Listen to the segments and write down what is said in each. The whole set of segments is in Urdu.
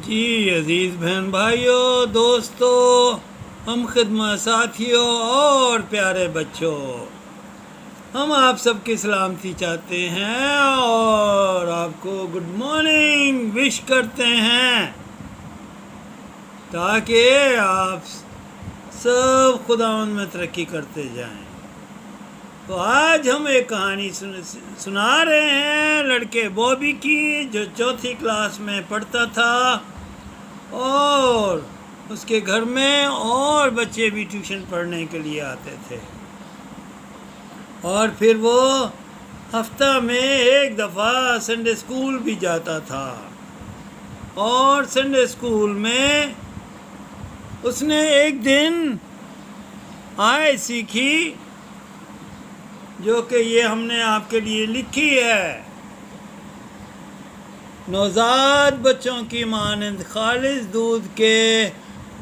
جی عزیز بہن بھائیوں، دوستوں، ہم خدمت ساتھیوں اور پیارے بچوں، ہم آپ سب کی سلامتی چاہتے ہیں اور آپ کو گڈ مارننگ وش کرتے ہیں تاکہ آپ سب خداوند میں ترقی کرتے جائیں۔ تو آج ہم ایک کہانی سنا رہے ہیں لڑکے بوبی کی، جو 4 کلاس میں پڑھتا تھا، اور اس کے گھر میں اور بچے بھی ٹیوشن پڑھنے کے لیے آتے تھے، اور پھر وہ ہفتہ میں ایک دفعہ سنڈے اسکول بھی جاتا تھا۔ اور سنڈے اسکول میں اس نے ایک دن آیت سیکھی، جو کہ یہ ہم نے آپ کے لیے لکھی ہے۔ نوزاد بچوں کی مانند خالص دودھ کے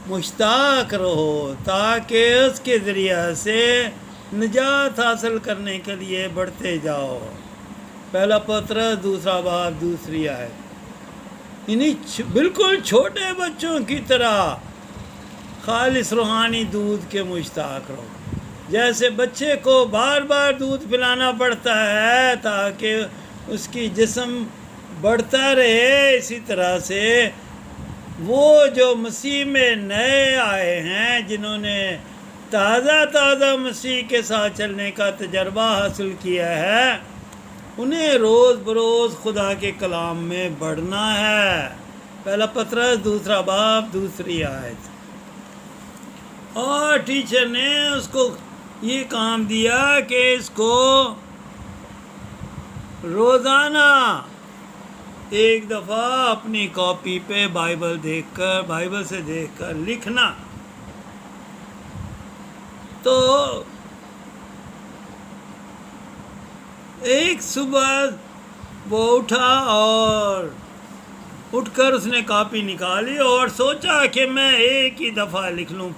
مشتاق رہو، تاکہ اس کے ذریعہ سے نجات حاصل کرنے کے لیے بڑھتے جاؤ۔ پہلا پطرس 2 باب 2 آیت۔ یعنی بالکل چھوٹے بچوں کی طرح خالص روحانی دودھ کے مشتاق رہو۔ جیسے بچے کو بار بار دودھ پلانا پڑتا ہے تاکہ اس کی جسم بڑھتا رہے، اسی طرح سے وہ جو مسیح میں نئے آئے ہیں، جنہوں نے تازہ مسیح کے ساتھ چلنے کا تجربہ حاصل کیا ہے، انہیں روز بروز خدا کے کلام میں بڑھنا ہے۔ پہلا پطرس 2 باب 2 آیت۔ اور ٹیچر نے اس کو یہ کام دیا کہ اس کو روزانہ ایک دفعہ اپنی کاپی پہ بائبل سے دیکھ کر لکھنا۔ تو ایک صبح وہ اٹھا اور اٹھ کر اس نے کاپی نکالی اور سوچا کہ میں ایک ہی دفعہ لکھ لوں،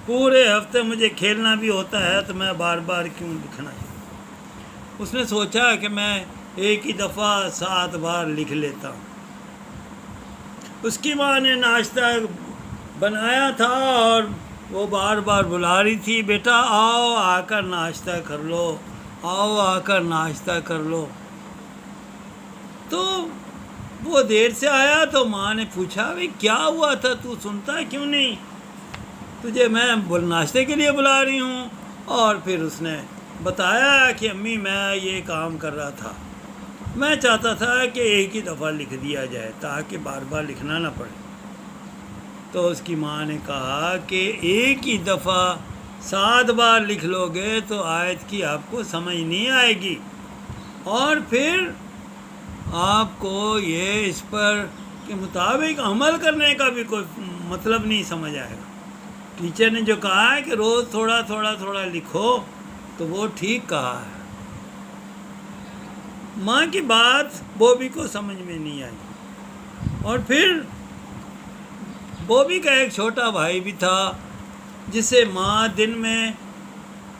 پورے ہفتے مجھے کھیلنا بھی ہوتا ہے تو میں بار بار کیوں لکھنا ہے۔ اس نے سوچا کہ میں ایک ہی دفعہ 7 بار لکھ لیتا ہوں۔ اس کی ماں نے ناشتہ بنایا تھا اور وہ بار بار بلا رہی تھی، بیٹا آؤ آ کر ناشتہ کر لو، آؤ آ کر ناشتہ کر لو۔ تو وہ دیر سے آیا تو ماں نے پوچھا، بھئی کیا ہوا تھا، تو سنتا کیوں نہیں؟ تجھے میں ناشتے کے لیے بلا رہی ہوں۔ اور پھر اس نے بتایا کہ امی میں یہ کام کر رہا تھا، میں چاہتا تھا کہ ایک ہی دفعہ لکھ دیا جائے تاکہ بار بار لکھنا نہ پڑے۔ تو اس کی ماں نے کہا کہ ایک ہی دفعہ 7 بار لکھ لو گے تو آیت کی آپ کو سمجھ نہیں آئے گی، اور پھر آپ کو یہ اس پر کے مطابق عمل کرنے کا بھی کوئی مطلب نہیں سمجھ آئے گا۔ ٹیچر نے جو کہا ہے کہ روز تھوڑا لکھو، تو وہ ٹھیک کہا ہے۔ ماں کی بات بوبی کو سمجھ میں نہیں آئی۔ اور پھر بوبی کا ایک چھوٹا بھائی بھی تھا، جسے ماں دن میں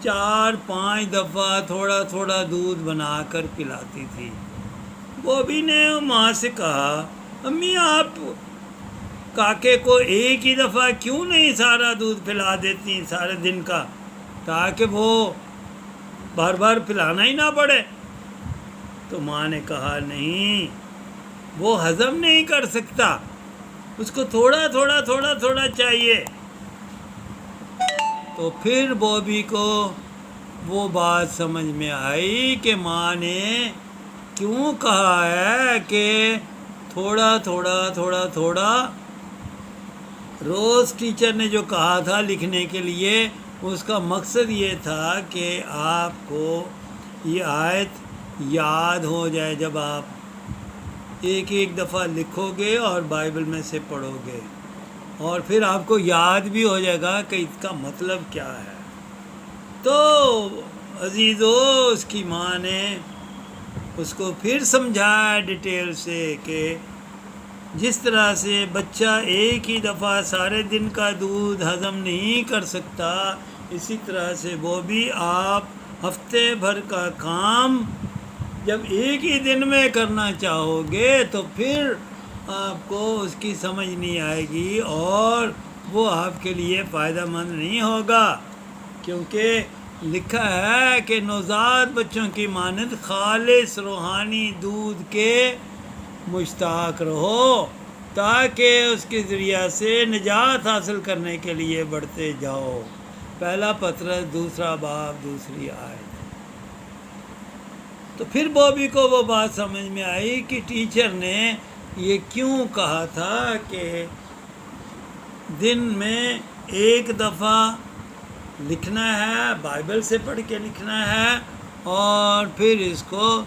4-5 دفعہ تھوڑا دودھ بنا کر پلاتی تھی۔ بوبی نے ماں سے کہا، امی آپ کاکے کو ایک ہی دفعہ کیوں نہیں سارا دودھ پلا دیتی سارے دن کا، تاکہ وہ بار بار پلانا ہی نہ پڑے؟ تو ماں نے کہا نہیں، وہ ہضم نہیں کر سکتا، اس کو تھوڑا چاہیے۔ تو پھر بوبی کو وہ بات سمجھ میں آئی کہ ماں نے کیوں کہا ہے کہ تھوڑا روز ٹیچر نے جو کہا تھا لکھنے کے لیے، اس کا مقصد یہ تھا کہ آپ کو یہ آیت یاد ہو جائے جب آپ ایک دفعہ لکھو گے اور بائبل میں سے پڑھو گے، اور پھر آپ کو یاد بھی ہو جائے گا کہ اس کا مطلب کیا ہے۔ تو عزیزو، اس کی ماں نے اس کو پھر سمجھایا ڈیٹیل سے کہ جس طرح سے بچہ ایک ہی دفعہ سارے دن کا دودھ ہضم نہیں کر سکتا، اسی طرح سے وہ بھی آپ ہفتے بھر کا کام جب ایک ہی دن میں کرنا چاہو گے تو پھر آپ کو اس کی سمجھ نہیں آئے گی اور وہ آپ کے لیے فائدہ مند نہیں ہوگا، کیونکہ لکھا ہے کہ نوزاد بچوں کی مانند خالص روحانی دودھ کے مشتاق رہو تاکہ اس کے ذریعہ سے نجات حاصل کرنے کے لیے بڑھتے جاؤ۔ پہلا پطرس 2 باب 2 آیت۔ تو پھر بوبی کو وہ بات سمجھ میں آئی کہ ٹیچر نے یہ کیوں کہا تھا کہ دن میں ایک دفعہ لکھنا ہے، بائبل سے پڑھ کے لکھنا ہے، اور پھر اس کو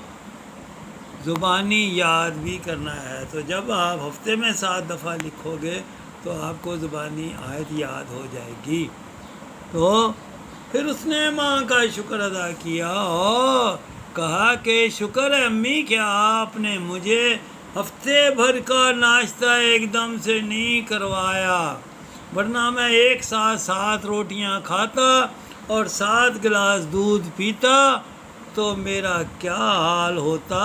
زبانی یاد بھی کرنا ہے۔ تو جب آپ ہفتے میں 7 دفعہ لکھو گے تو آپ کو زبانی آیت یاد ہو جائے گی۔ تو پھر اس نے ماں کا شکر ادا کیا اور کہا کہ شکر ہے امی کہ آپ نے مجھے ہفتے بھر کا ناشتہ ایک دم سے نہیں کروایا، ورنہ میں ایک ساتھ 7 روٹیاں کھاتا اور 7 گلاس دودھ پیتا تو میرا کیا حال ہوتا۔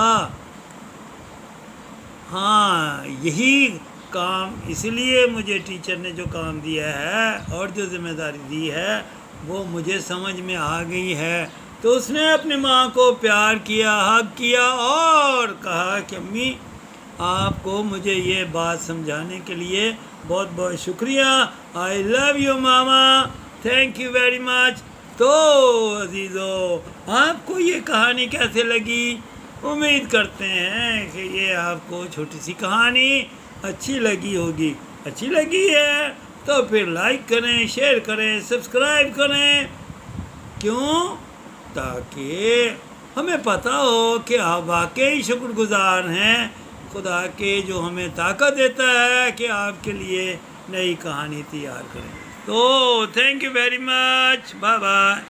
ہاں، یہی کام اس لیے مجھے ٹیچر نے جو کام دیا ہے اور جو ذمہ داری دی ہے وہ مجھے سمجھ میں آ گئی ہے۔ تو اس نے اپنی ماں کو پیار کیا، حق کیا اور کہا کہ امی آپ کو مجھے یہ بات سمجھانے کے لیے بہت بہت شکریہ، I love you mama, thank you very much. تو عزیزو، آپ کو یہ کہانی کیسے لگی؟ امید کرتے ہیں کہ یہ آپ کو چھوٹی سی کہانی اچھی لگی ہوگی۔ اچھی لگی ہے تو پھر لائک کریں، شیئر کریں، سبسکرائب کریں۔ کیوں؟ تاکہ ہمیں پتہ ہو کہ آپ واقعی شکر گزار ہیں خدا کے، جو ہمیں طاقت دیتا ہے کہ آپ کے لیے نئی کہانی تیار کریں۔ تو thank you very much, bye bye.